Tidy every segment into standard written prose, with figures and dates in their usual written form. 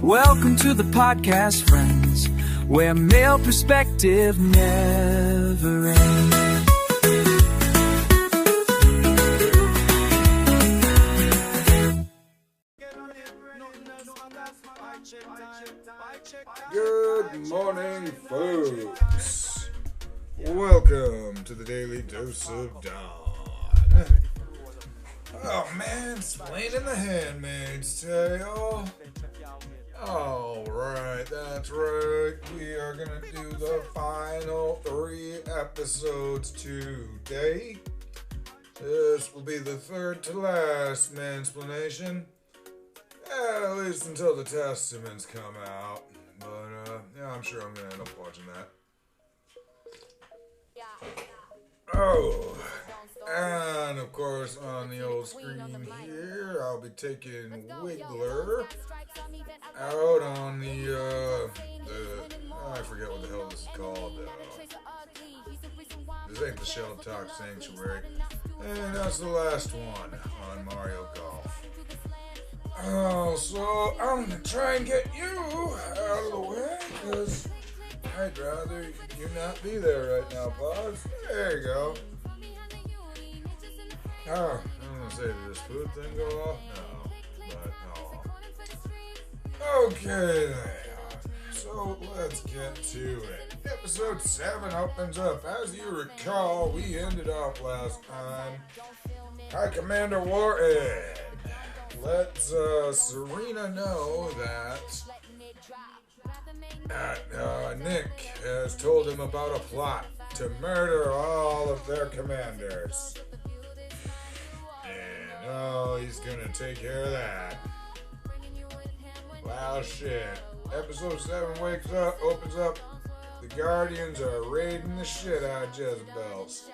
Welcome to the podcast, friends, where male perspective never ends. Good morning, folks. Welcome to the Daily Dose of Dawn. Oh, Mansplaining The Handmaid's Tale. Alright, that's right. We are going to do the final 3 episodes today. This will be the third to last Mansplanation. At least until the Testaments come out. But, yeah, I'm sure I'm going to end up watching that. Oh, and of course on the old screen here, I'll be taking Wiggler out on the I forget what the hell this is called. This ain't the Shelltop Sanctuary. And that's the last one on Mario Golf. Oh, so I'm gonna try and get you out of the way, because I'd rather you not be there right now, Pogs. There you go. Oh, I'm gonna say, did this food thing go off? No, but oh. Okay, so let's get to it. Episode 7 opens up. As you recall, we ended off last time. Hi, Commander Warren. Lets Serena know that Nick has told him about a plot to murder all of their commanders. And he's gonna take care of that. Wow, shit. Episode 7 opens up. The Guardians are raiding the shit out of Jezebel's.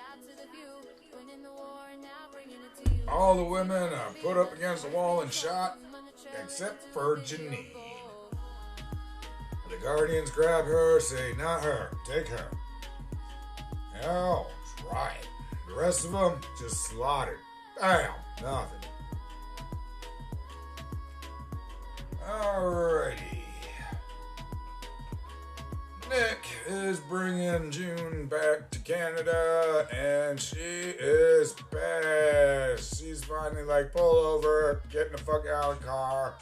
All the women are put up against the wall and shot, except for Janine. The Guardians grab her, say, not her, take her. Oh, right. The rest of them just slaughtered. Bam, nothing. Alrighty. Nick is bringing June back to Canada, and she is pissed. She's finally like, pull over, getting the fuck out of the car.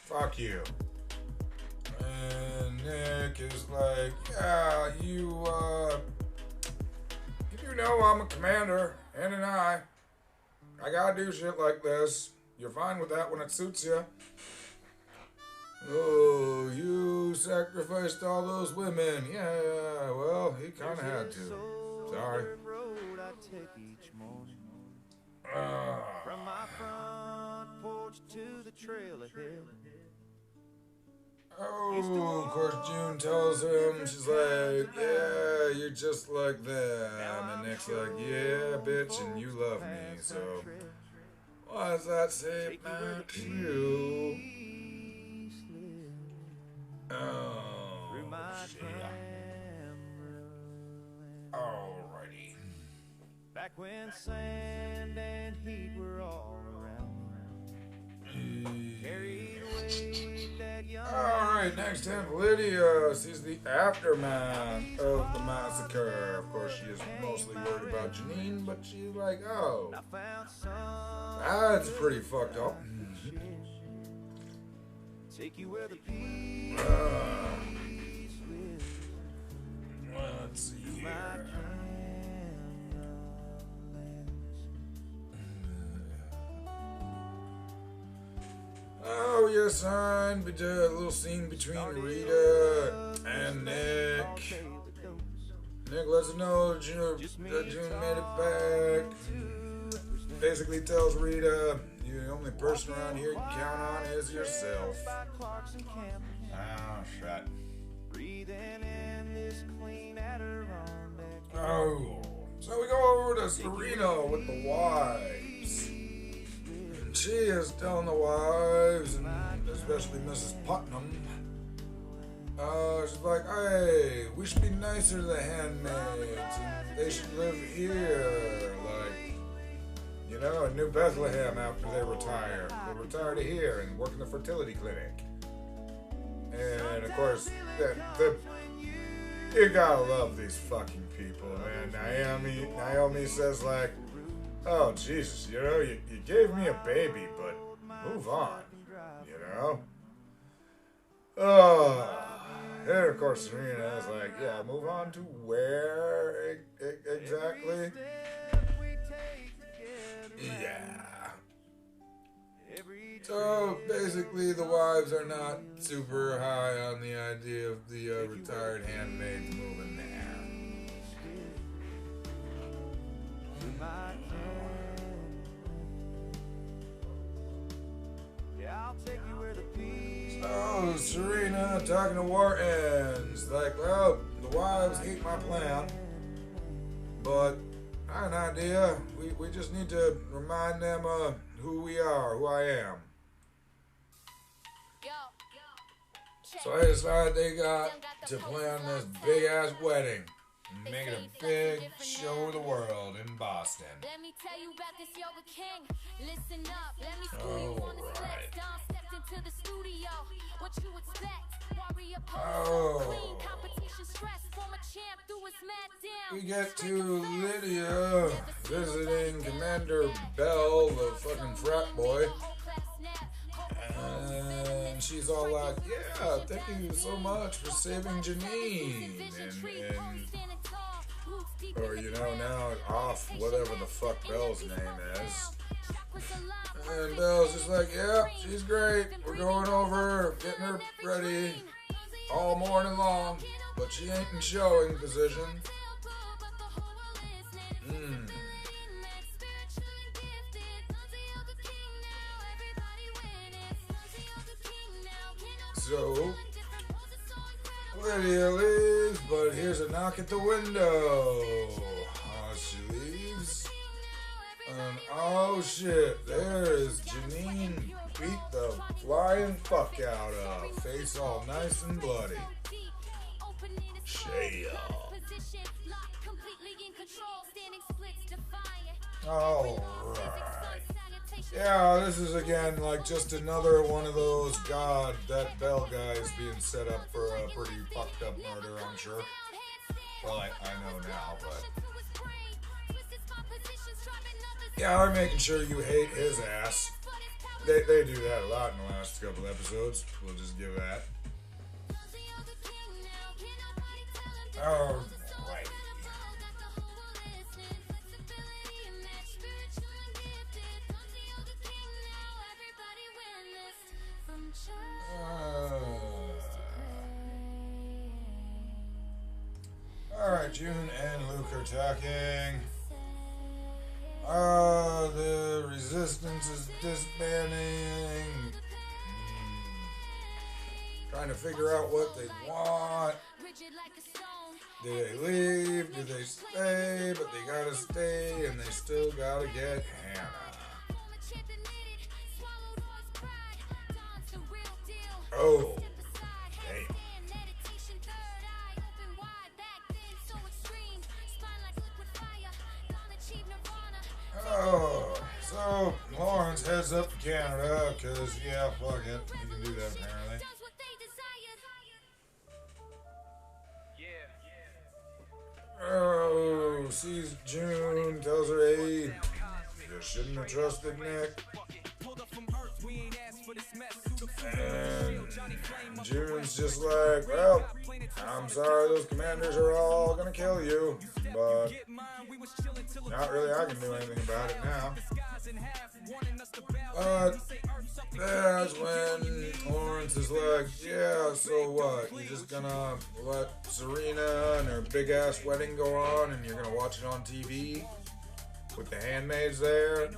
Fuck you. And Nick is like, yeah, you know I'm a commander, and I gotta do shit like this. You're fine with that when it suits you. Oh, you sacrificed all those women. Yeah, well, he kind of had to. Sorry. From my front porch to the trail ahead. Oh, of course, June tells him, she's like, yeah, you're just like them. And Nick's like, yeah, bitch, and you love me, so what does that say about you? Oh, shit. Alrighty. Back when sand and heat were all around. Alright, next time Lydia sees the aftermath of the massacre. Of course, she is mostly worried about Janine, but she's like, oh, that's pretty fucked up. Take you where the peace Let's see here. Oh, yes, son. A little scene between Rita and Nick. Nick lets her know that June made it back. Basically tells Rita, the only person around here you can count on is yourself. Oh, shit. Oh, so we go over to Serena with the wives. And she is telling the wives, and especially Mrs. Putnam, she's like, hey, we should be nicer to the handmaids, and they should live here, like, in New Bethlehem after they retire. They'll retire to here and work in the fertility clinic. And of course, you gotta love these fucking people, man. Naomi says like, oh Jesus, you know, you gave me a baby, but move on, you know? Oh, and of course Serena is like, yeah, move on to where exactly? Yeah. So basically the wives are not super high on the idea of the retired handmaids moving there. So Serena talking to Wharton's like, well, the wives hate my plan, but I have an idea. We just need to remind them who we are, who I am. So I decided they got to plan this big ass wedding and make it a big show of the world in Boston. Let me tell you about this yoga king. Listen up, let me school you on the steps. Don stepped into the studio. What you expect? Warrior pose, queen competition stress. Former champ through his mad down. We get to Lydia visiting Commander Bell, the fucking frat boy. And she's all like, yeah, thank you so much for saving Janine. Or, you know, now off whatever the fuck Belle's name is. And Belle's just like, yeah, she's great. We're going over, getting her ready all morning long. But she ain't in showing position. So, Lydia leaves, but here's a knock at the window. She leaves. And oh shit, there's Janine beat the flying fuck out of. Face all nice and bloody. Shale. Alright. Yeah, this is again like just another one of those, God, that Bell guy is being set up for a pretty fucked up murder, I'm sure. Well, I know now, but... Yeah, they're making sure you hate his ass. They do that a lot in the last couple episodes. We'll just give that. Oh, right. Alright, June and Luke are talking. The resistance is disbanding. Trying to figure out what they want. Do they leave? Do they stay? But they gotta stay and they still gotta get Hannah. Oh. Damn. Oh, so Lawrence heads up to Canada because, yeah, fuck it. He can do that apparently. Oh, sees June, tells her, hey, you shouldn't have trusted Nick. And June's just like, well, I'm sorry those commanders are all gonna kill you, but not really I can do anything about it now. But that's when Lawrence is like, yeah, so what? You just gonna let Serena and her big ass wedding go on and you're gonna watch it on TV with the handmaids there?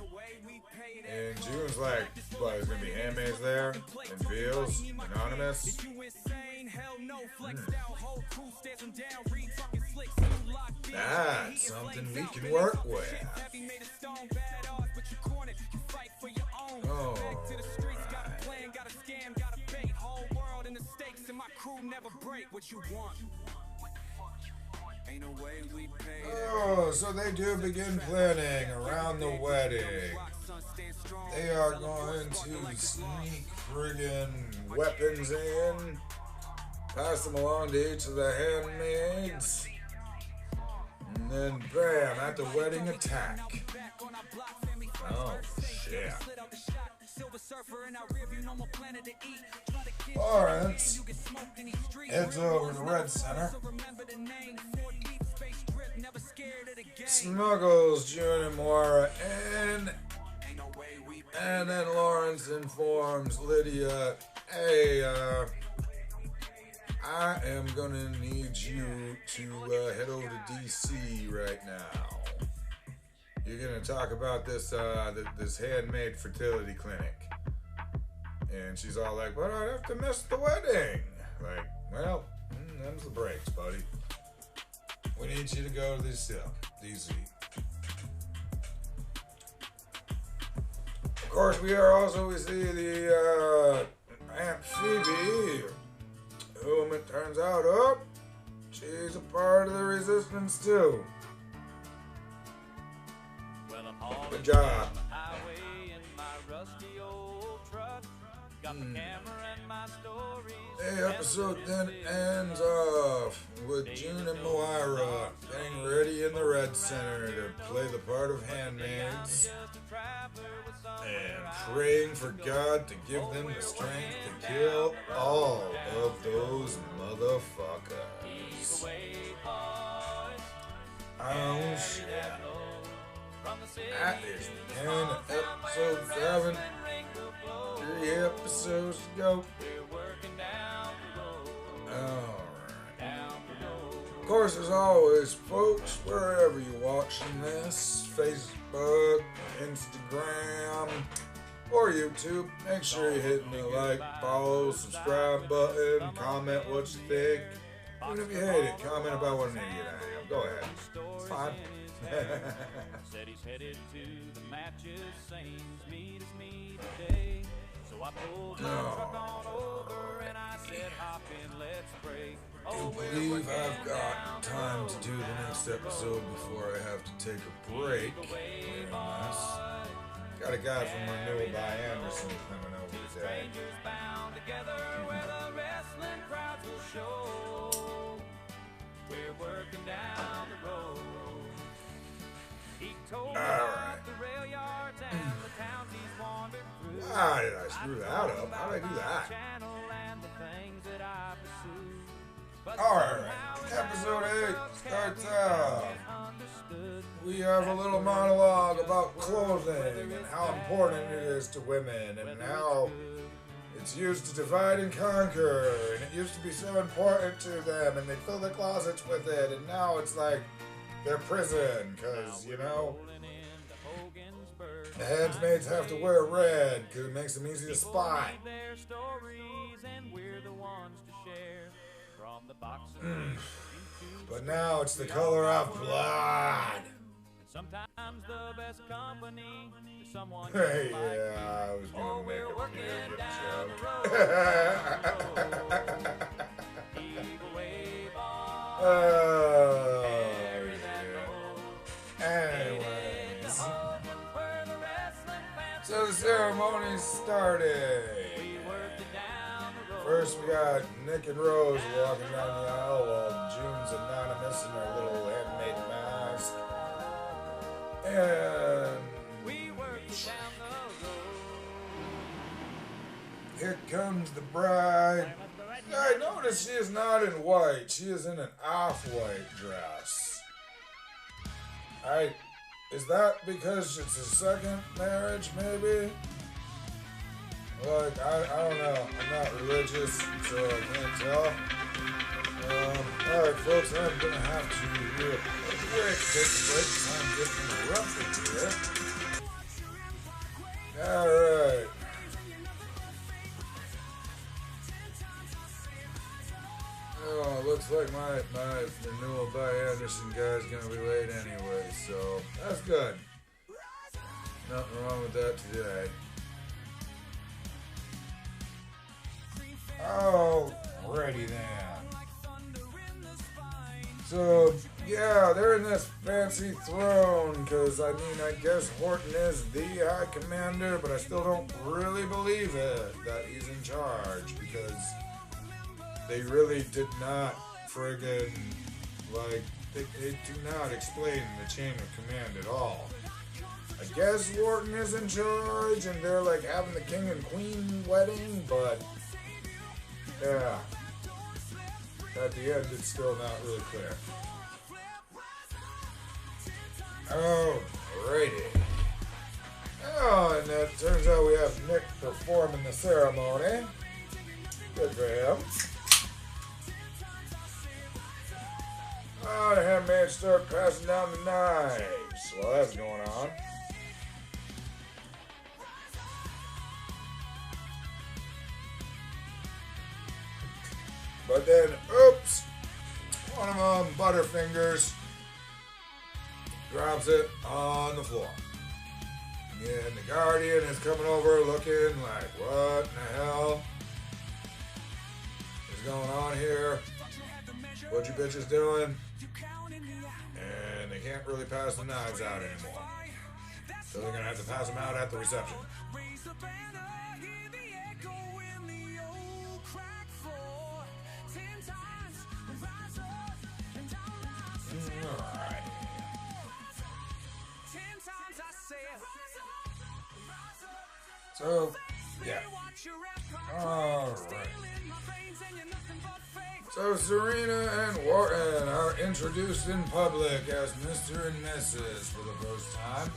And June's like, what, there's gonna be handmaids there? And feels anonymous? That's something we can work with. Oh, oh, so they do begin planning around the wedding. They are going to sneak friggin' weapons in pass them along to each of the handmaids. And then bam, at the wedding attack. Oh shit. Lawrence heads over to Red Center, smuggles June and Moira in, and then Lawrence informs Lydia, hey, I am gonna need you to head over to DC right now. You're gonna talk about this this handmade fertility clinic. And she's all like, but I'd have to miss the wedding. Like, well, them's the breaks, buddy. We need you to go to DC. Of course, we see the Aunt Phoebe, whom it turns out, she's a part of the resistance too. Good job. The episode then ends off with June and Moira getting ready in the Red Center to play the part of handmaids and praying for God to give them the strength to kill all of those motherfuckers. Oh shit. That is the end of episode 7. 3 episodes to go. Alright. Of course, as always, folks, wherever you're watching this, Facebook, Instagram, or YouTube, make sure you're hitting the like, follow, subscribe button, comment what you think. Even if you hate it, comment about what an idiot I am. Go ahead. It's fine. Said he's headed to the matches, same meet as me today. So I pulled my truck on over and I said, hop in, let's break. I believe I've got time to do the next episode before I have to take a break. Very nice. Got a guy from Renewal by Anderson coming over today. Bound together where the wrestling crowds will show. We're working down the road. He told me about the rail yards and the towns he's wandered through. Why did I screw that up? How did I do that? Alright, episode 8 starts out. We have a little monologue about clothing and how important it is to women and how it's used to divide and conquer, and it used to be so important to them and they fill their closets with it, and now it's like their prison, because, you know, the handmaids have to wear red because it makes them easy to spot. But now it's the color of blood. Sometimes the best company is someone Hey, yeah, I was gonna make a weird joke. Anyways, so the ceremony started. First, we got Nick and Rose walking down the aisle while June's anonymous in her little handmade mask. And here comes the bride. I notice she is not in white. She is in an off-white dress. Is that because it's a second marriage, maybe? Like, I don't know. I'm not religious, so I can't tell. Alright, folks, I'm gonna have to do a quick break because I'm getting interrupted here. Alright. Oh, looks like my renewal by Anderson guy's gonna be late anyway, so that's good. Nothing wrong with that today. Alrighty then. So, yeah, they're in this fancy throne, because, I mean, I guess Horton is the High Commander, but I still don't really believe it, that he's in charge, because they really did not friggin' like, they do not explain the chain of command at all. I guess Wharton is in charge and they're like having the king and queen wedding, but yeah, at the end it's still not really clear. Alrighty. Oh, and it turns out we have Nick performing the ceremony. Good for him. Oh, the handmaids start passing down the knives. Well, that's going on. But then, oops, one of them, Butterfingers, drops it on the floor. And the Guardian is coming over looking like, what in the hell is going on here? What you bitches doing? And they can't really pass the knives out anymore. So they're going to have to pass them out at the reception. Alright. So, yeah. Alright. So Serena and Wharton are introduced in public as Mr. and Mrs. for the first time.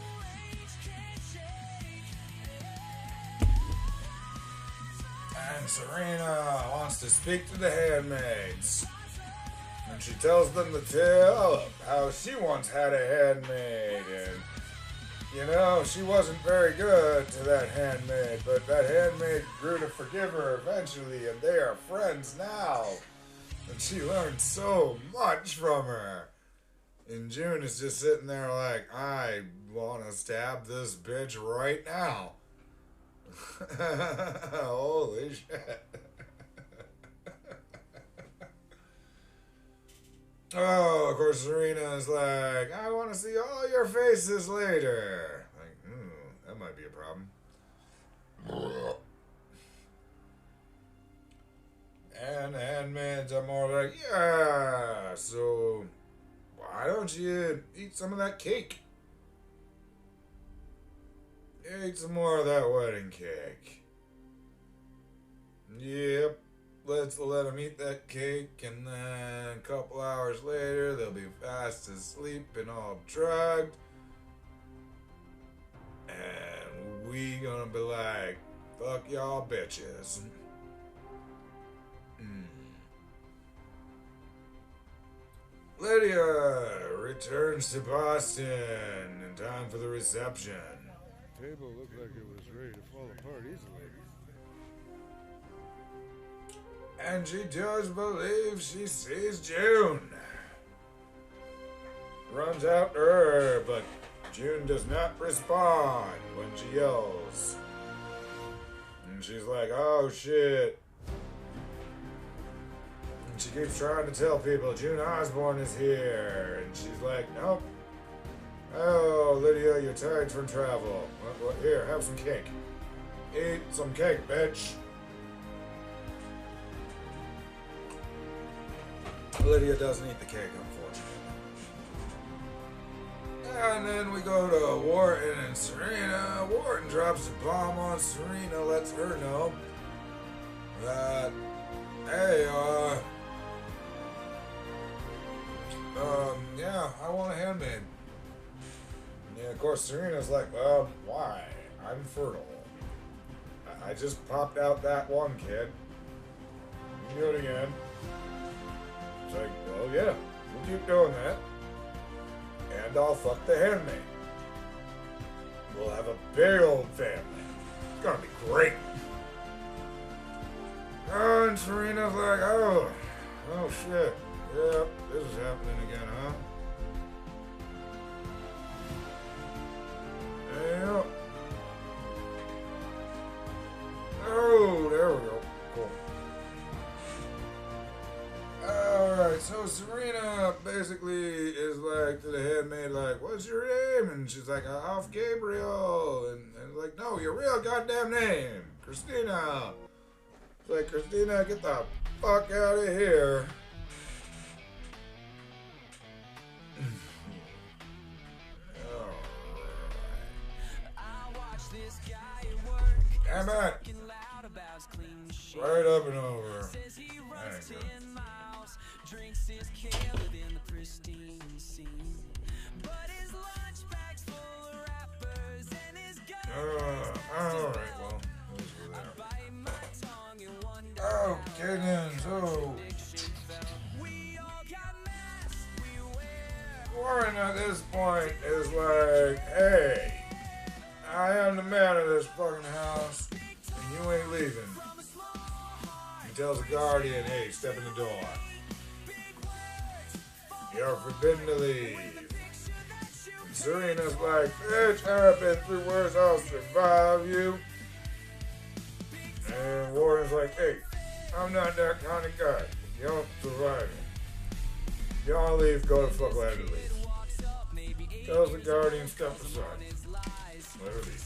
And Serena wants to speak to the handmaids. And she tells them the tale of how she once had a handmaid, and you know, she wasn't very good to that handmaid, but that handmaid grew to forgive her eventually, and they are friends now. And she learned so much from her. And June is just sitting there like, I want to stab this bitch right now. Holy shit. Oh, of course, Serena is like, I want to see all your faces later. Like, that might be a problem. And the handmaids are more like, yeah, so why don't you eat some of that cake? Eat some more of that wedding cake. Yep. Let's let them eat that cake, and then a couple hours later, they'll be fast asleep and all drugged. And we gonna be like, fuck y'all bitches. Lydia returns to Boston in time for the reception. The table looked like it was ready to fall apart easily. And she does believe she sees June. Runs out to her, but June does not respond when she yells. And she's like, oh shit. And she keeps trying to tell people June Osborne is here. And she's like, nope. Oh, Lydia, you're tired from travel. Here, have some cake. Eat some cake, bitch. Lydia doesn't eat the cake, unfortunately. And then we go to Wharton and Serena. Wharton drops a bomb on Serena, lets her know that, hey, yeah, I want a handmaid. Yeah, of course, Serena's like, well, why? I'm fertile. I just popped out that one kid. You can do it again. It's like, well, yeah, we'll keep doing that. And I'll fuck the handmaid. We'll have a big old family. It's gonna be great. And Serena's like, oh shit. Yep, this is happening again, huh? Yeah. Oh, there we go. Cool. Alright, so Serena basically is like to the handmaid, like, what's your name? And she's like, Alf Gabriel. And like, no, your real goddamn name, Christina. It's like, Christina, get the fuck out of here. Damn it! Right up and over. Alright, well, those were there. Okay then, so Warren at this point is like, hey, I am the man of this fucking house, and you ain't leaving. He tells the guardian, hey, step in the door. You're forbidden to leave. And Serena's like, bitch, I've been through worse, I'll survive you. And Warren's like, hey, I'm not that kind of guy. You don't survive me. You don't leave, go to fuck let her leave. Tells the guardian, step aside. Let her leave.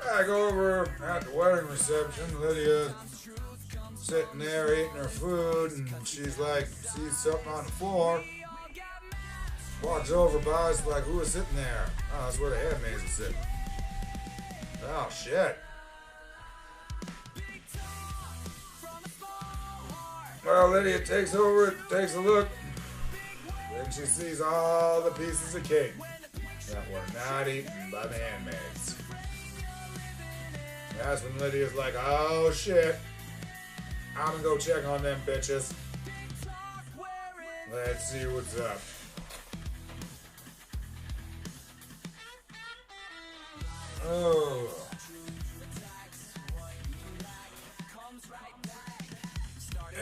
Back over at the wedding reception, Lydia sitting there eating her food, and she's like, sees something on the floor. Walks over by, is like, who is sitting there? Oh, that's where the handmaids are sitting. Oh, shit. Well, Lydia takes over, takes a look, and she sees all the pieces of cake that were not eaten by the handmaids. That's when Lydia's like, oh shit, I'm gonna go check on them bitches. Let's see what's up. Oh.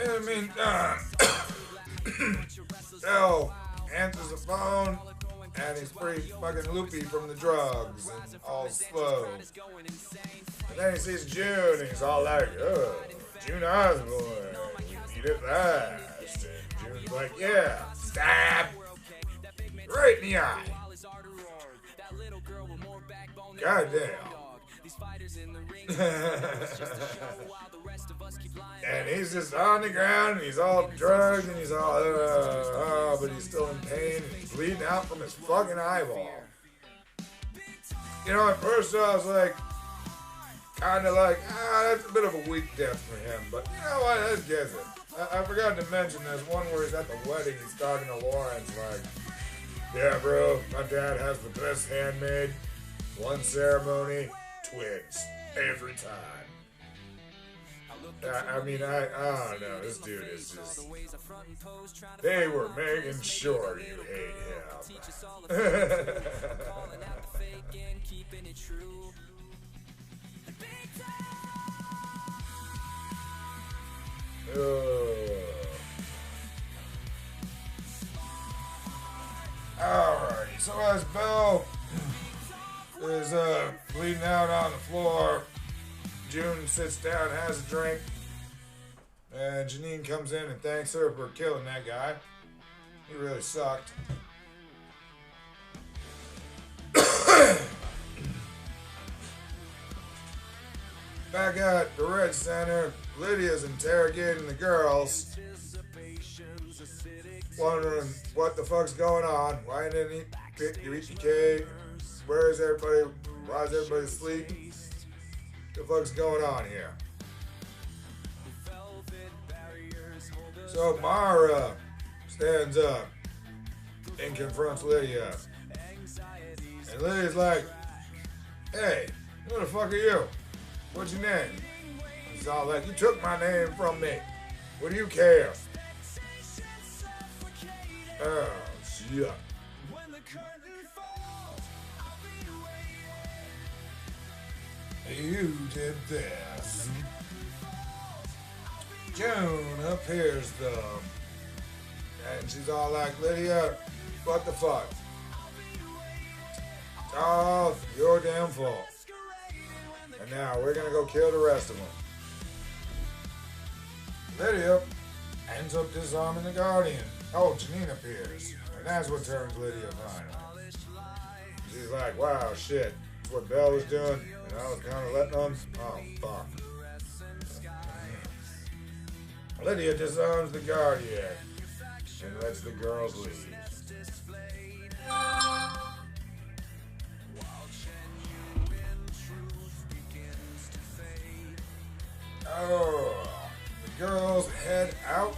In the meantime, Del answers the phone, and he's pretty fucking loopy from the drugs and all slow. And then he sees June, and he's all like, oh, June Osborne, you beat it last. And June's like, yeah, stab, right in the eye. Goddamn. And he's just on the ground, and he's all drugged, and he's all, but he's still in pain, and he's bleeding out from his fucking eyeball. You know, at first I was like, kind of like, that's a bit of a weak death for him, but you know what, let's get it. I forgot to mention this one where he's at the wedding, he's talking to Lawrence, like, yeah, bro, my dad has the best handmaid, one ceremony, twins, every time. I mean, I don't know, this dude is just, they were making sure you hate him. Alrighty, so as Belle is bleeding out on the floor, June sits down, has a drink, and Janine comes in and thanks her for killing that guy. He really sucked. Back at the Red Center, Lydia's interrogating the girls, wondering what the fuck's going on. Why didn't you eat the cake? Where is everybody? Why is everybody asleep? What the fuck's going on here? So Mara stands up and confronts Lydia. And Lydia's like, hey, who the fuck are you? What's your name? He's all like, you took my name from me. What do you care? Oh, shit. You did this. June appears though. And she's all like, Lydia, what the fuck? It's all your damn fault. And now we're gonna go kill the rest of them. Lydia ends up disarming the Guardian. Oh, Janine appears. And that's what turns Lydia violent. she's like, wow, shit. That's what Belle was doing, and I was kind of letting on. Oh, fuck. Lydia disarms the Guardian and lets the girls leave. Oh, the girls head out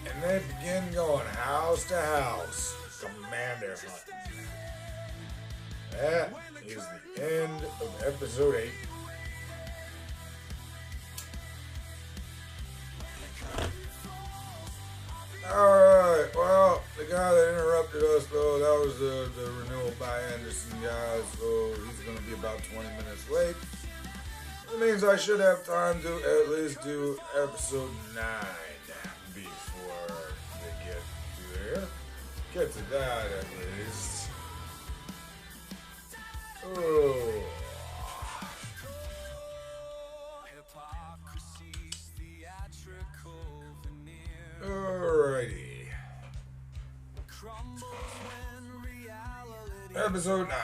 and they begin going house to house, commander hunting. That is the end of episode 8. Alright, well, the guy that interrupted us, though, that was the renewal by Anderson guy, so he's going to be about 20 minutes late. That means I should have time to at least do episode 9 before they get there. Get to that at least. Oh. Alrighty. Episode 9.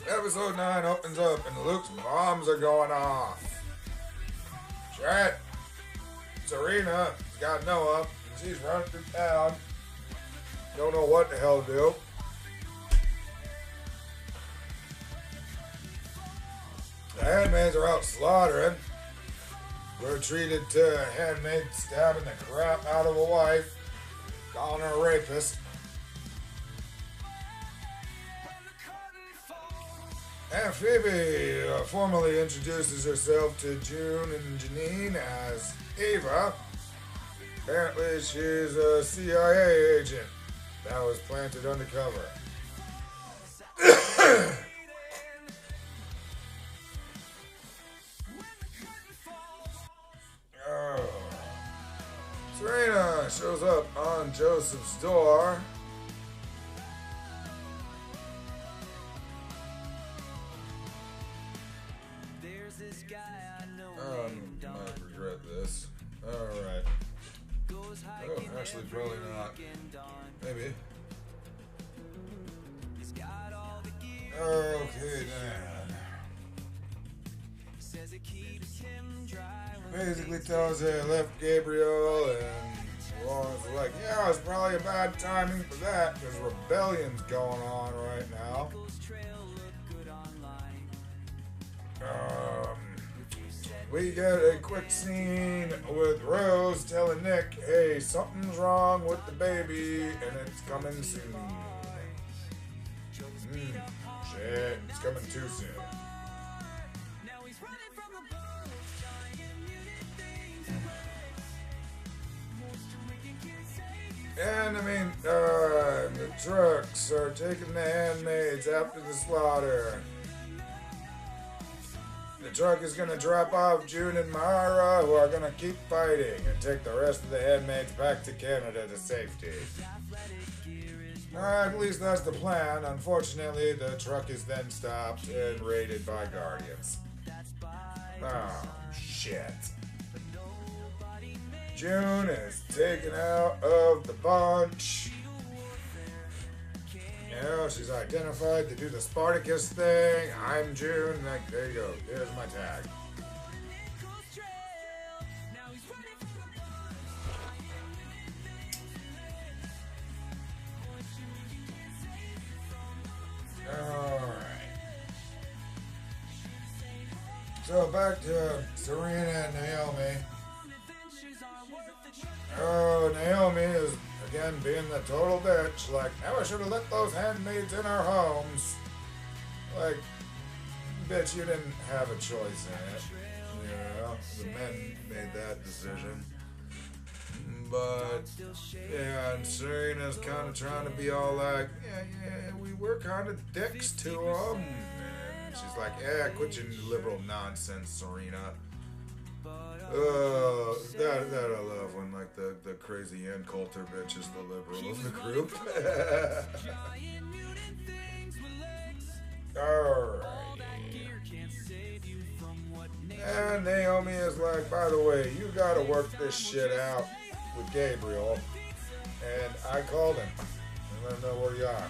Episode 9 opens up and Luke's bombs are going off. Shit. Serena has got Noah and she's running through town. Don't know what the hell to do. The handmaids are out slaughtering. We're treated to a handmaid stabbing the crap out of a wife, calling her a rapist. And Phoebe formally introduces herself to June and Janine as Ava. Apparently she's a CIA agent that was planted undercover. Serena shows up on Joseph's door. Might regret this. Alright. Oh, actually, probably not. Maybe. Okay, then. Basically tells her I left Gabriel, and Lauren's like, yeah, it's probably a bad timing for that, because rebellion's going on right now. We get a quick scene with Rose telling Nick, hey, something's wrong with the baby, and it's coming soon. Shit, it's coming too soon. And the trucks are taking the handmaids after the slaughter. The truck is going to drop off June and Mara, who are going to keep fighting and take the rest of the handmaids back to Canada to safety. At least that's the plan. Unfortunately, the truck is then stopped and raided by Guardians. Oh, shit. June is taken out of the bunch. She's identified to do the Spartacus thing. I'm June. There you go. Here's my tag. Alright. So back to Serena and Naomi. Oh, Naomi is again being the total bitch. Like, now I should have let those handmaids in our homes. Like, bitch, you didn't have a choice in it. You know, the men made that decision. But, yeah, and Serena's kind of trying to be all like, yeah, we were kind of dicks to them. And she's like, yeah, quit your liberal nonsense, Serena. That I love when like the crazy Ann Coulter bitch is the liberal of the group. Alrighty. And Naomi is like, by the way, you gotta work this shit out with Gabriel. And I called him and let him know where you are.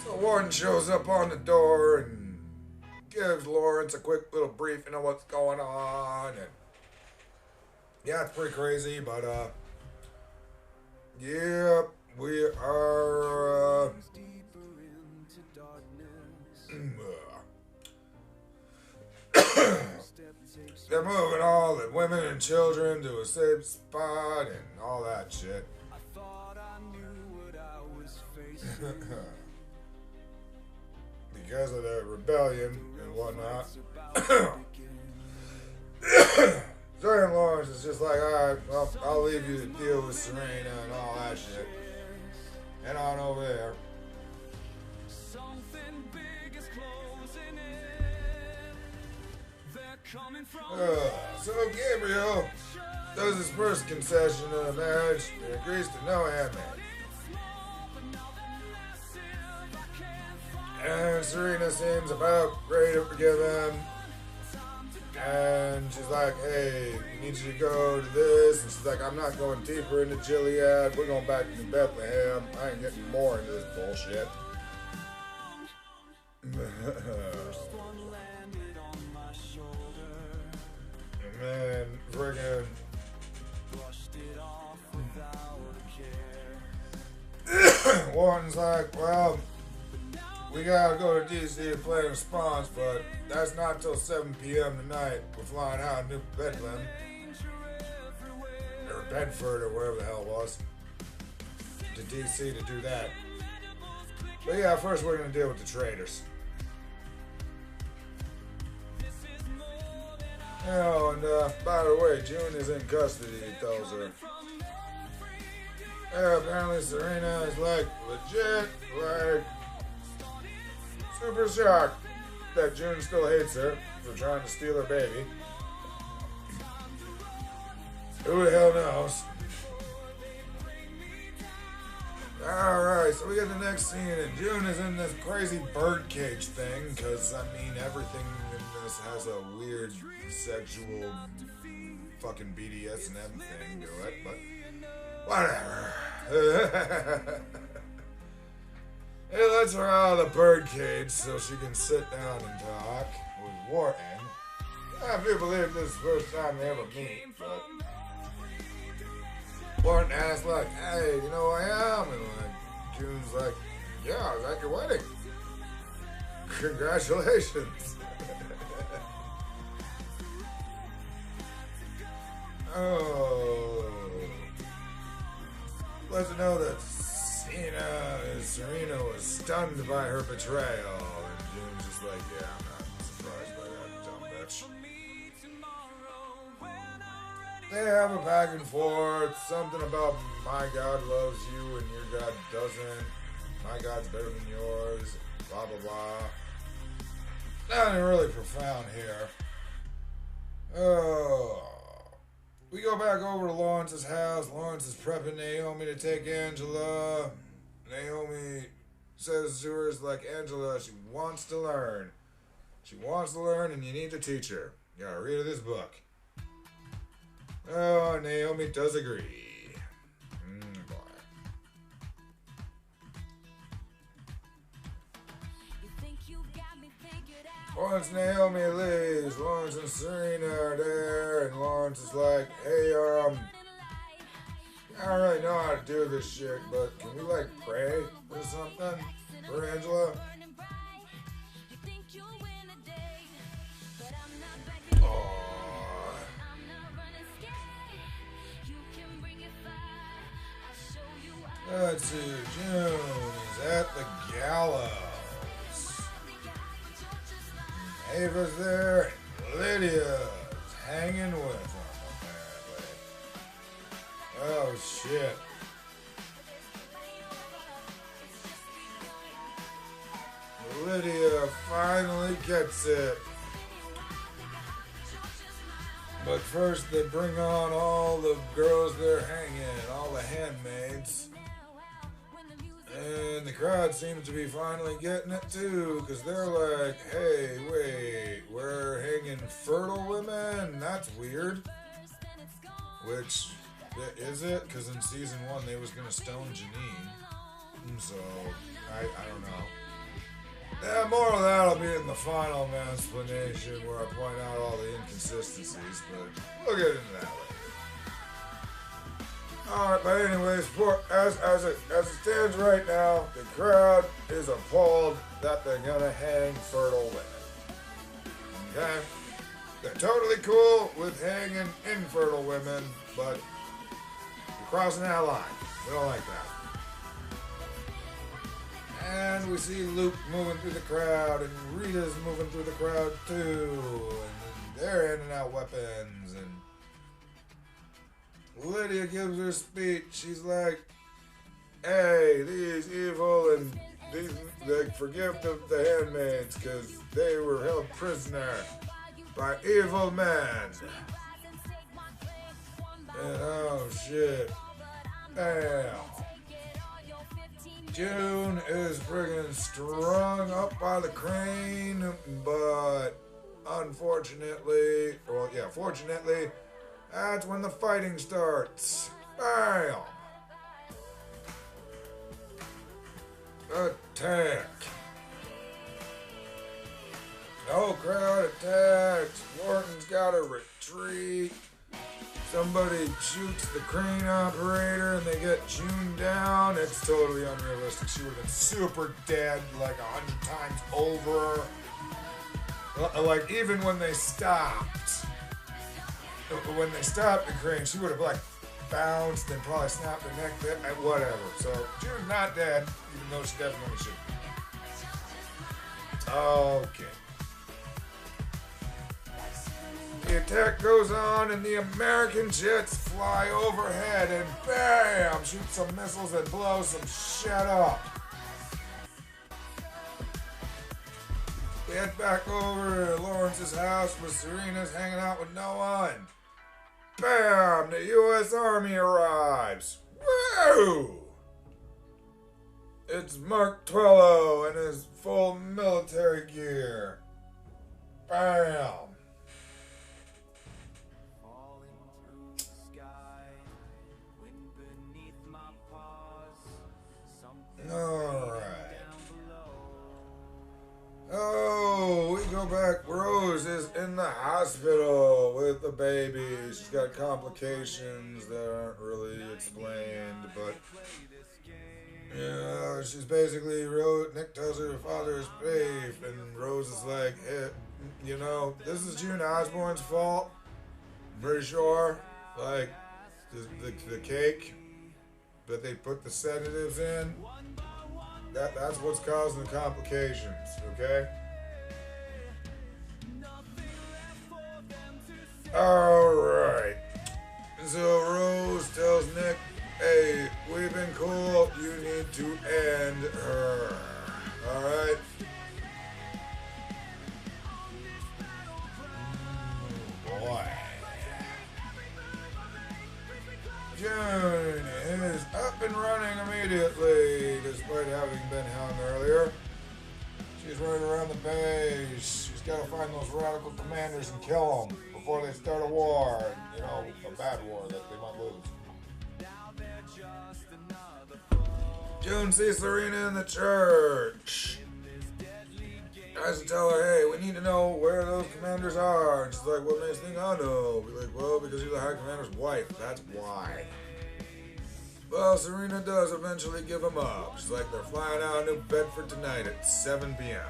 So Warden shows up on the door and gives Lawrence a quick little briefing of what's going on. And yeah, it's pretty crazy, but yeah, we are they're moving all the women and children to a safe spot and all that shit. Because of the rebellion and whatnot. Zoe and Lawrence is just like, alright, well, I'll leave you to deal with Serena and all that shit. Head on over there. So Gabriel does his first concession in the marriage and agrees to no handmaid. And Serena seems about ready to forgive him. And she's like, hey, we need you to go to this. And she's like, I'm not going deeper into Gilead. We're going back to Bethlehem. I ain't getting more into this bullshit. Man, friggin' Warden's like, well, we gotta go to DC to play a response, but that's not till 7 p.m. tonight. We're flying out of New Bedlam, or Bedford, or wherever the hell it was, to DC to do that. But yeah, first we're gonna deal with the traitors. Oh, and by the way, June is in custody, he tells her. Yeah, apparently Serena is like legit, like super shocked that June still hates her for trying to steal her baby. Who the hell knows? Alright, so we get the next scene, and June is in this crazy birdcage thing, because, I mean, everything in this has a weird sexual fucking BDSM thing to it, but whatever. He lets her out of the birdcage so she can sit down and talk with Wharton. I do believe this is the first time they ever meet, but Wharton asks, like, hey, you know who I am? And like, June's like, yeah, I was at your wedding. Congratulations. Oh. Lets her know that Serena was stunned by her betrayal. And June's just like, yeah, I'm not surprised by that dumb bitch. They have a back and forth, something about my God loves you and your God doesn't. My God's better than yours, blah, blah, blah. Nothing really profound here. Oh. We go back over to Lawrence's house. Lawrence is prepping Naomi to take Angela. Naomi says to her, like, Angela, she wants to learn. She wants to learn and you need to teach her. You gotta read her this book. Oh, Naomi does agree. Boy. Once Naomi leaves, Lawrence and Serena are there, and Lawrence is like, hey, I don't really know how to do this shit, but can we, like, pray or something for Angela? Let's see, June is at the gallows. Ava's there, Lydia's hanging with him, apparently. Oh, shit. Lydia finally gets it. But first they bring on all the girls they're hanging, all the handmaids. And the crowd seems to be finally getting it too, because they're like, hey, wait, we're hanging fertile women? That's weird. Which, is it? Because in season 1 they was going to stone Janine. So, I don't know. Yeah, more of that'll be in the final Mansplanation where I point out all the inconsistencies, but we'll get into that later. Alright, but anyways, as it stands right now, the crowd is appalled that they're gonna hang fertile women. Okay? They're totally cool with hanging infertile women, but you're crossing that line. We don't like that. And we see Luke moving through the crowd, and Rita's moving through the crowd too, and they're handing out weapons, and Lydia gives her speech. She's like, hey, these evil and they forgive the handmaids because they were held prisoner by evil men. And oh shit. Damn. June is friggin' strung up by the crane, but unfortunately, fortunately, that's when the fighting starts. Bam! Attack. The whole crowd attacks. Wharton's gotta retreat. Somebody shoots the crane operator and they get June down. It's totally unrealistic. She would have been super dead like 100 times over. Like, even when they stopped. When they stopped the crane, she would have like bounced and probably snapped her neck, whatever. So June's not dead, even though she definitely should be. Okay. The attack goes on and the American jets fly overhead and bam! Shoot some missiles and blow some shit up. We head back over to Lawrence's house where Serena's hanging out with no one. Bam! The U.S. Army arrives. Woo! It's Mark Twello in his full military gear. Bam! Alright. Oh, we go back. Rose is in the hospital with the baby. She's got complications that aren't really explained, but yeah, she's basically Nick tells her father is safe, and Rose is like, hey, you know, this is June Osborne's fault. I'm pretty sure. Like, the cake that they put the sedatives in, that's what's causing the complications, okay? Alright. So Rose tells Nick, hey, we've been cool, you need to end her. Alright? Boy. June is up and running immediately, despite having been hung earlier. She's running around the base. She's got to find those radical commanders and kill them before they start a war, you know, a bad war that they might lose. June sees Serena in the church. Tries to tell her, hey, we need to know where those commanders are. And she's like, what makes you think I know? Be like, well, because you're the High Commander's wife. That's why. Well, Serena does eventually give them up. She's like, they're flying out of New Bedford tonight at 7 p.m.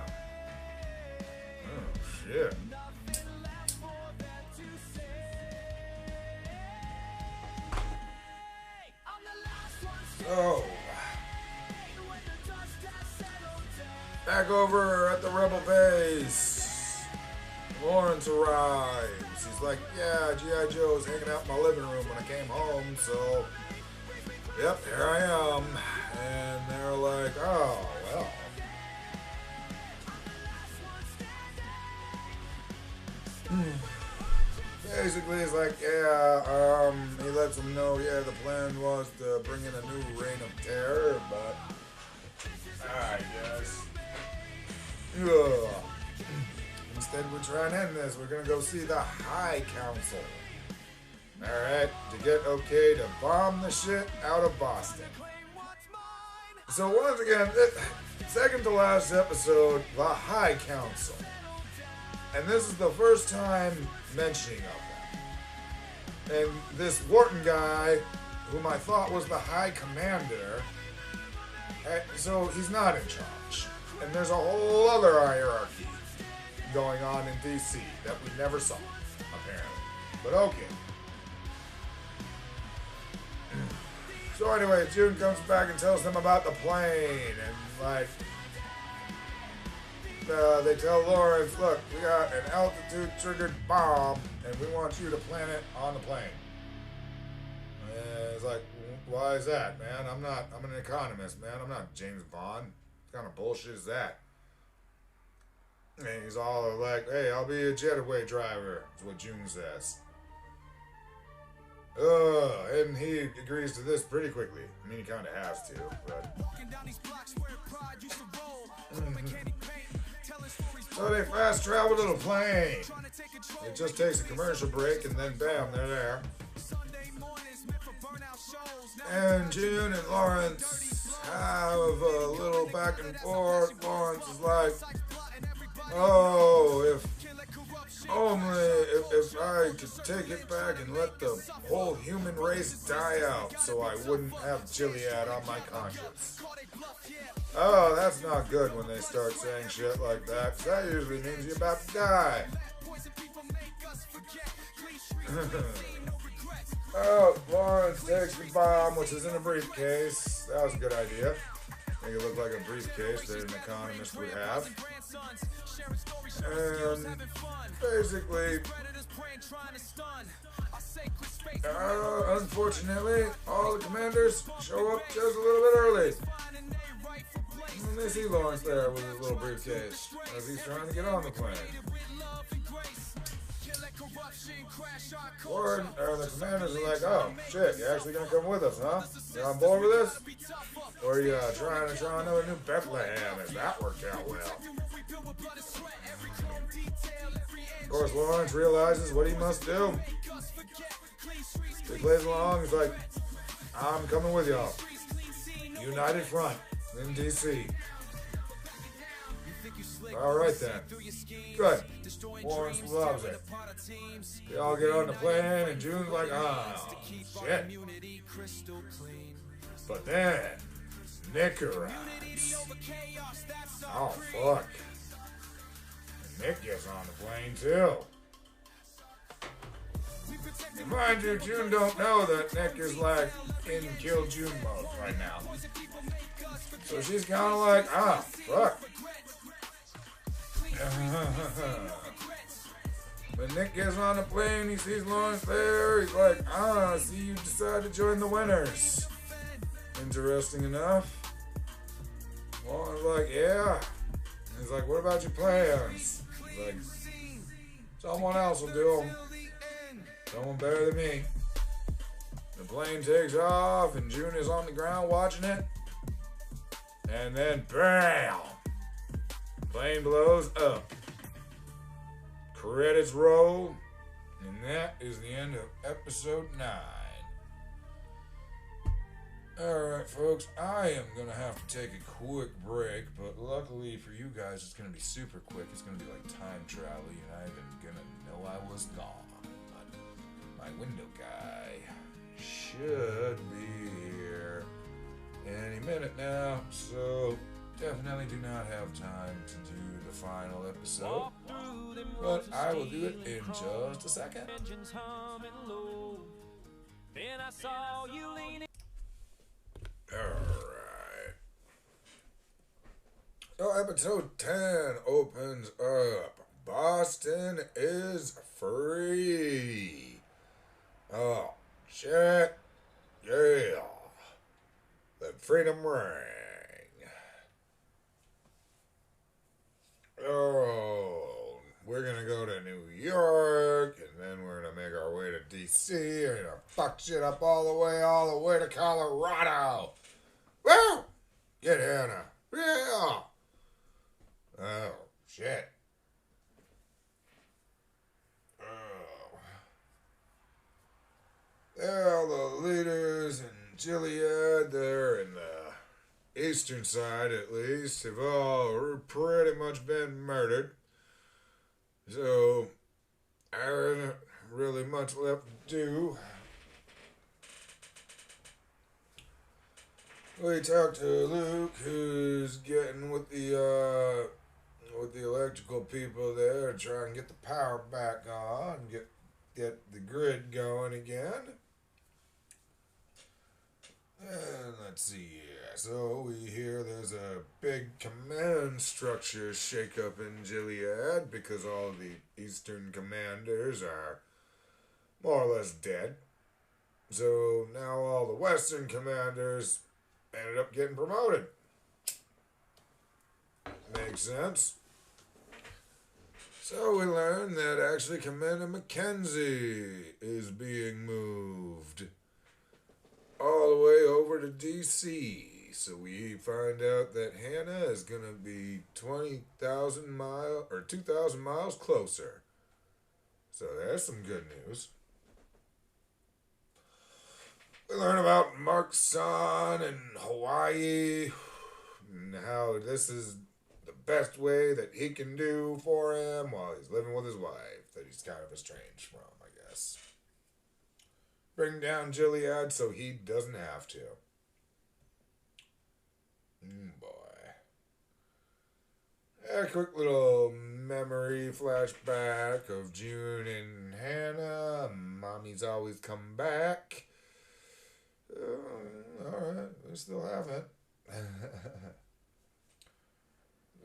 Oh, shit. So, back over at the Rebel base, Lawrence arrives. He's like, yeah, G.I. Joe was hanging out in my living room when I came home, so, yep, here I am. And they're like, oh, well. basically he's like, he lets him know, the plan was to bring in a new reign of terror, but I guess. Ugh. Instead, we're trying to end this. We're gonna go see the High Council. Alright, to get okay to bomb the shit out of Boston. So once again, second to last episode, the High Council. And this is the first time mentioning of them. And this Wharton guy, whom I thought was the High Commander, so he's not in charge. And there's a whole other hierarchy going on in DC that we never saw, apparently. But okay. So anyway, June comes back and tells them about the plane, and like, they tell Lawrence, look, we got an altitude-triggered bomb, and we want you to plant it on the plane. And it's like, why is that, man? I'm an economist, man. I'm not James Bond. What kind of bullshit is that? And he's all like, hey, I'll be a jetaway driver, is what June says. And he agrees to this pretty quickly. I mean, he kind of has to, but... So they fast travel to the plane. It just takes a commercial break, and then bam, they're there. And June and Lawrence have a little back and forth. Lawrence is like, oh, if I could take it back and let the whole human race die out so I wouldn't have Gilead on my conscience. Oh, that's not good when they start saying shit like that. That usually means you're about to die. Oh, Lawrence takes the bomb, which is in a briefcase. That was a good idea. Make it look like a briefcase that an economist would have. And basically, unfortunately, all the commanders show up just a little bit early. And they see Lawrence there with his little briefcase as he's trying to get on the plane. The commanders are like, oh, shit, you're actually going to come with us, huh? You on board with this? Or are you trying another new Bethlehem, if that worked out well? Of course, Lawrence realizes what he must do. He plays along, he's like, I'm coming with y'all. United front in DC. Alright then. Good. Lawrence loves it. They all get on the plane and June's like, oh, shit. But then, Nick arrives. Oh, fuck. And Nick gets on the plane too. And mind you, June don't know that Nick is like in kill June mode right now. So she's kind of like, fuck. When Nick gets on the plane, he sees Lawrence there. He's like, I see you decided to join the winners. Interesting enough. Lawrence like, yeah. And he's like, what about your plans? He's like, someone else will do them. Someone better than me. The plane takes off, and June is on the ground watching it. And then, bam! Plane blows up. Credits roll. And that is the end of episode 9. Alright, folks, I am going to have to take a quick break, but luckily for you guys, it's going to be super quick. It's going to be like time travel. You're not even going to know I was gone. But my window guy should be here any minute now, so definitely do not have time to do the final episode, but I will do it in just a second. Alright. So episode 10 opens up. Boston is free. Oh, shit. Yeah. The freedom ring. Oh, we're gonna go to New York, and then we're gonna D.C. and fuck shit up all the way to Colorado. Woo! Get Hannah. Yeah. Oh, shit. Oh. Well, the leaders in Gilead, there in the eastern side at least, have all pretty much been murdered. So, there isn't really much left to do. We talked to Luke, who's getting with the electrical people there to try and get the power back on, get the grid going again. And let's see here. So we hear there's a big command structure shakeup in Gilead because all of the eastern commanders are more or less dead. So now all the western commanders ended up getting promoted. Makes sense. So we learned that actually Commander Mackenzie is being moved all the way over to D.C. So we find out that Hannah is going to be 2,000 miles closer. So there's some good news. We learn about Mark's son in Hawaii and how this is the best way that he can do for him while he's living with his wife that he's kind of estranged from, I guess. Bring down Gilead so he doesn't have to. Boy. A quick little memory flashback of June and Hannah. Mommy's always come back. Alright, we still haven't.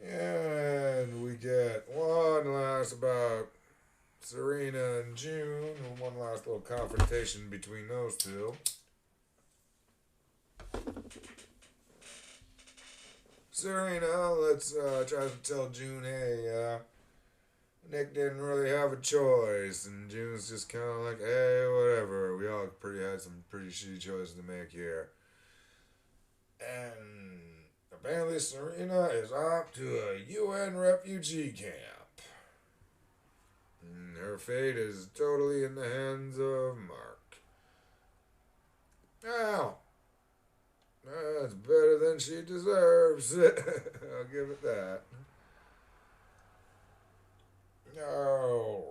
And we get one last about Serena and June, and one last little confrontation between those two. Serena, let's try to tell June, hey, Nick didn't really have a choice, and June's just kind of like, hey, whatever. We all had some pretty shitty choices to make here. And apparently Serena is off to a UN refugee camp. And her fate is totally in the hands of Mark. Now, that's better than she deserves. I'll give it that. Alrighty.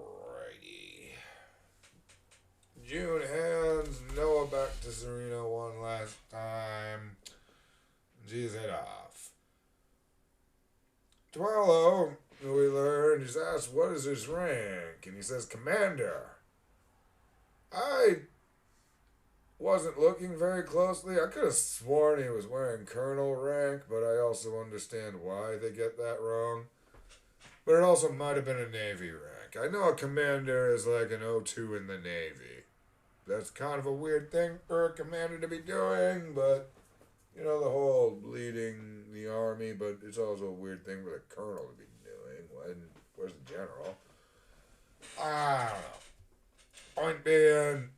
June hands Noah back to Serena one last time. She's head off. Twello, we learned, he's asked what is his rank, and he says Commander. I wasn't looking very closely. I could have sworn he was wearing Colonel rank, but I also understand why they get that wrong. But it also might have been a Navy rank. I know a commander is like an O2 in the Navy. That's kind of a weird thing for a commander to be doing, but, you know, the whole leading the army, but it's also a weird thing for the colonel to be doing. Where's the general? I don't know. Point being,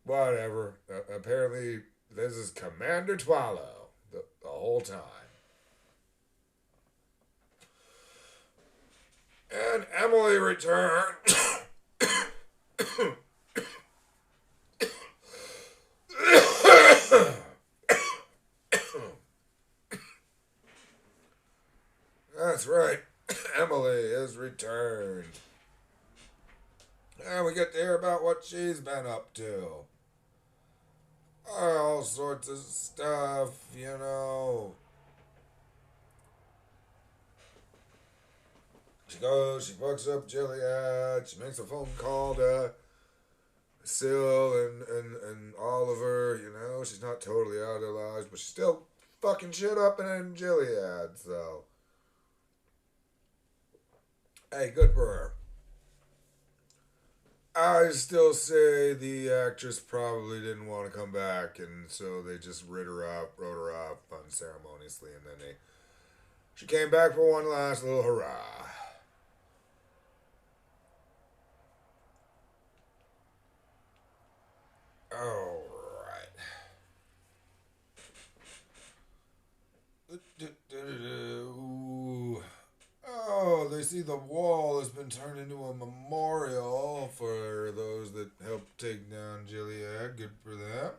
whatever. Apparently, this is Commander Twallow the whole time. And Emily returned. That's right. Emily has returned. And we get to hear about what she's been up to. All sorts of stuff, you know. She goes, she fucks up Gilead, she makes a phone call to Syl and Oliver, you know. She's not totally out of their lives, but she's still fucking shit up in Gilead, so. Hey, good for her. I still say the actress probably didn't want to come back, and so they just wrote her off unceremoniously, and then she came back for one last little hurrah. see the wall has been turned into a memorial for those that helped take down Gilead. Good for them.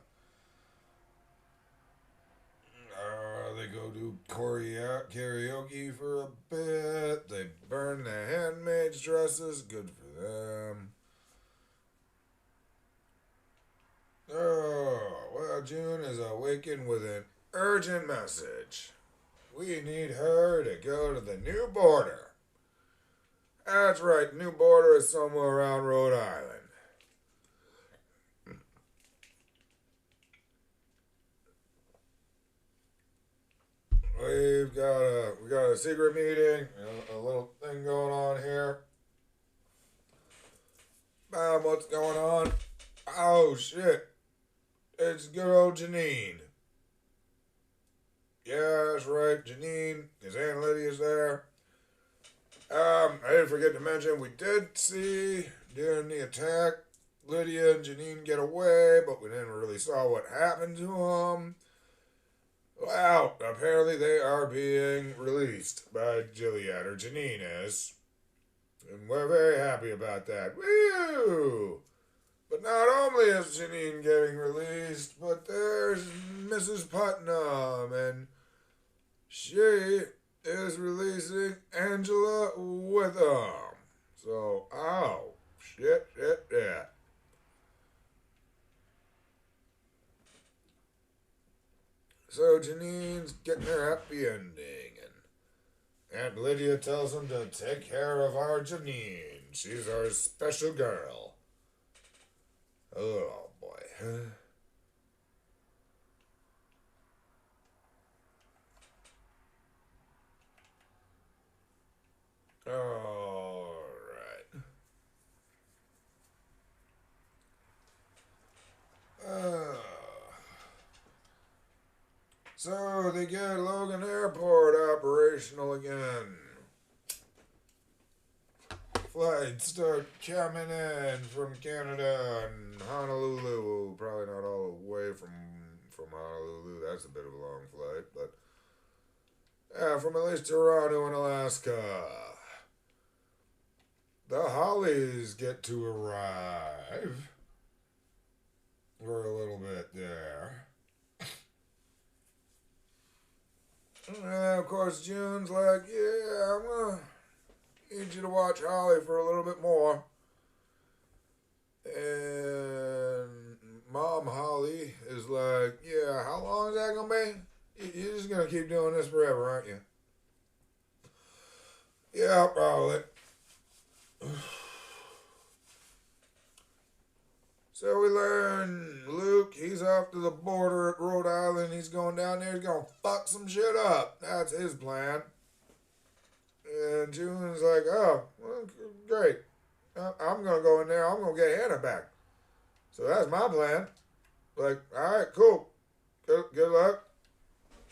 They go do karaoke for a bit. They burn the handmaid's dresses. Good for them. Oh, well, June is awakened with an urgent message. We need her to go to the new border. That's right, new border is somewhere around Rhode Island. We got a secret meeting, a little thing going on here. What's going on? Oh shit. It's good old Janine. Yeah, that's right, Janine. His Aunt Lydia's there. I didn't forget to mention, we did see during the attack, Lydia and Janine get away, but we never really saw what happened to them. Well, apparently they are being released by Gilead, or Janine is. And we're very happy about that. Woo! But not only is Janine getting released, but there's Mrs. Putnam, and she is releasing Angela with them. So, oh, shit. So Janine's getting her happy ending, and Aunt Lydia tells him to take care of our Janine. She's our special girl. Oh, boy. All right. So they get Logan Airport operational again. Flights start coming in from Canada and Honolulu. Probably not all the way from Honolulu. That's a bit of a long flight, but yeah, from at least Toronto and Alaska. The Hollies get to arrive for a little bit there. And of course, June's like, yeah, I'm gonna need you to watch Holly for a little bit more. And Mom Holly is like, yeah, how long is that gonna be? You're just gonna keep doing this forever, aren't you? Yeah, probably. So we learn Luke, he's off to the border at Rhode Island. He's going down there. He's going to fuck some shit up. That's his plan. And June's like, oh, well, great. I'm going to go in there. I'm going to get Hannah back. So that's my plan. Like, all right, cool. Good luck.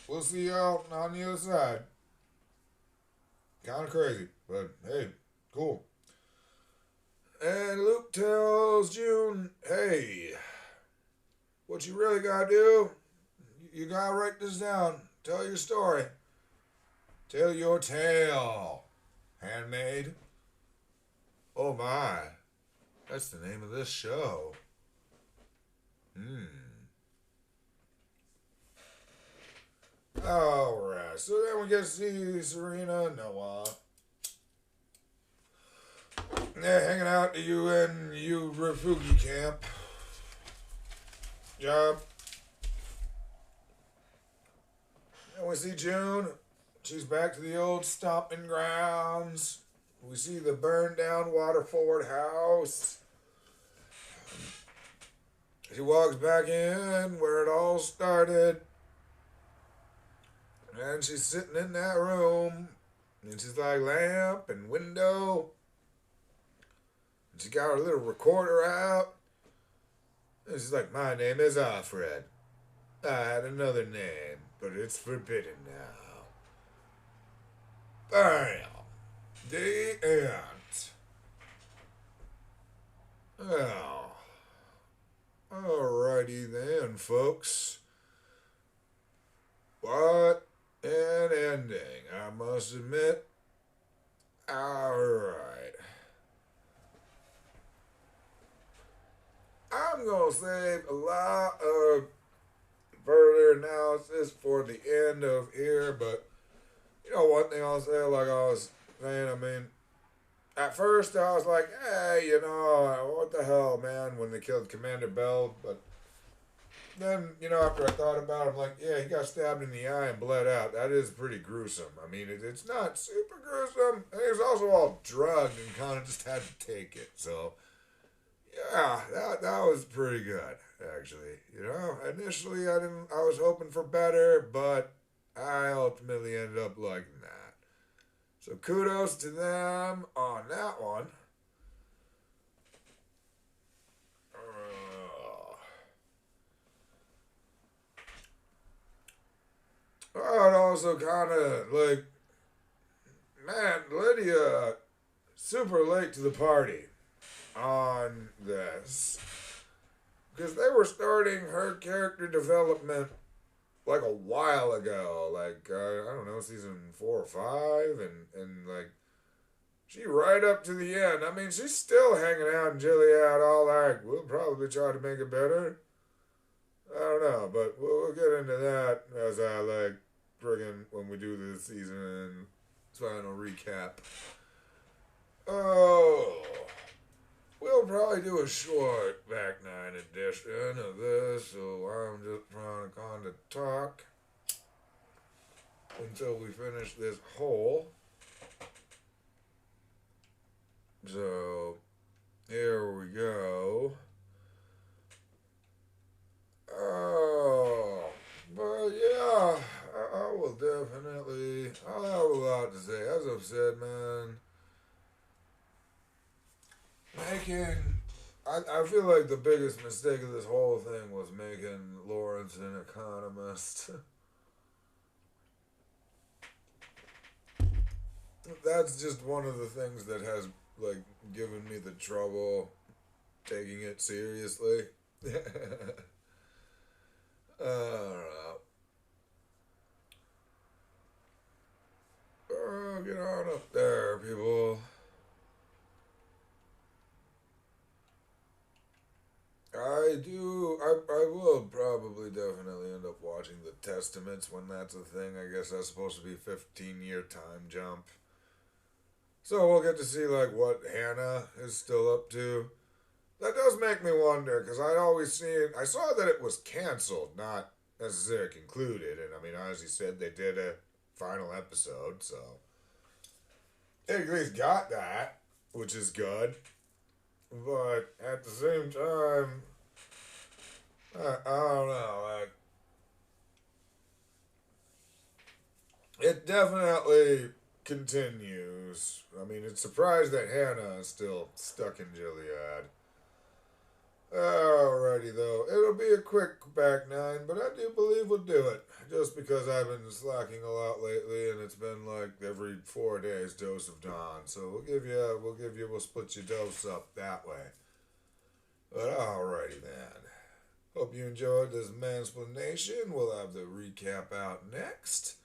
We'll see y'all on the other side. Kind of crazy, but hey, cool. And Luke tells June, hey, what you really gotta do, you gotta write this down. Tell your story. Tell your tale, handmaid. Oh my, that's the name of this show. Alright, so then we get to see Serena and Noah. They're hanging out at the UN refugee camp. Job. And we see June. She's back to the old stomping grounds. We see the burned down Waterford house. She walks back in where it all started. And she's sitting in that room. And she's like, lamp and window. She got her little recorder out. And she's like, my name is Alfred. I had another name, but it's forbidden now. Bam. The end. Oh. Alrighty then, folks. What an ending. I must admit, I I'm going to save a lot of further analysis for the end of here, but you know, one thing I'll say, like I was saying, I mean, at first I was like, hey, you know, what the hell, man, when they killed Commander Bell, but then, you know, after I thought about it, I'm like, yeah, he got stabbed in the eye and bled out. That is pretty gruesome. I mean, it's not super gruesome. And he was also all drugged and kind of just had to take it. So, yeah, that was pretty good, actually. You know, initially I was hoping for better, but I ultimately ended up liking that. So kudos to them on that one. I'd also kind of like, man, Lydia, super late to the party on this. Because they were starting her character development like a while ago. Like, I don't know, season 4 or 5. And like, she right up to the end. I mean, she's still hanging out in Gilead all like, we'll probably try to make it better. I don't know, but we'll get into that as I like friggin' when we do the season final recap. Oh, we'll probably do a short back 9 edition of this, so I'm just trying to kind of talk until we finish this whole. So, here we go. Oh, but yeah, I will definitely, I'll have a lot to say. As I've said, man, I feel like the biggest mistake of this whole thing was making Lawrence an economist. That's just one of the things that has, like, given me the trouble taking it seriously. I don't know. Oh, get on up there, people. I will probably definitely end up watching the Testaments when that's a thing. I guess that's supposed to be a 15-year time jump. So we'll get to see, like, what Hannah is still up to. That does make me wonder, because I saw that it was canceled, not necessarily concluded. And, I mean, as you said, they did a final episode, so they at least got that, which is good. But at the same time, I don't know, like, it definitely continues. I mean, it's surprised that Hannah is still stuck in Gilead. Alrighty, though. It'll be a quick back 9, but I do believe we'll do it. Just because I've been slacking a lot lately, and it's been like every 4 days dose of dawn. So we'll split your dose up that way. But alrighty then. Hope you enjoyed this Mansplanation. We'll have the recap out next.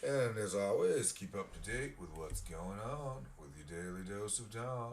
And as always, keep up to date with what's going on with your daily dose of dawn.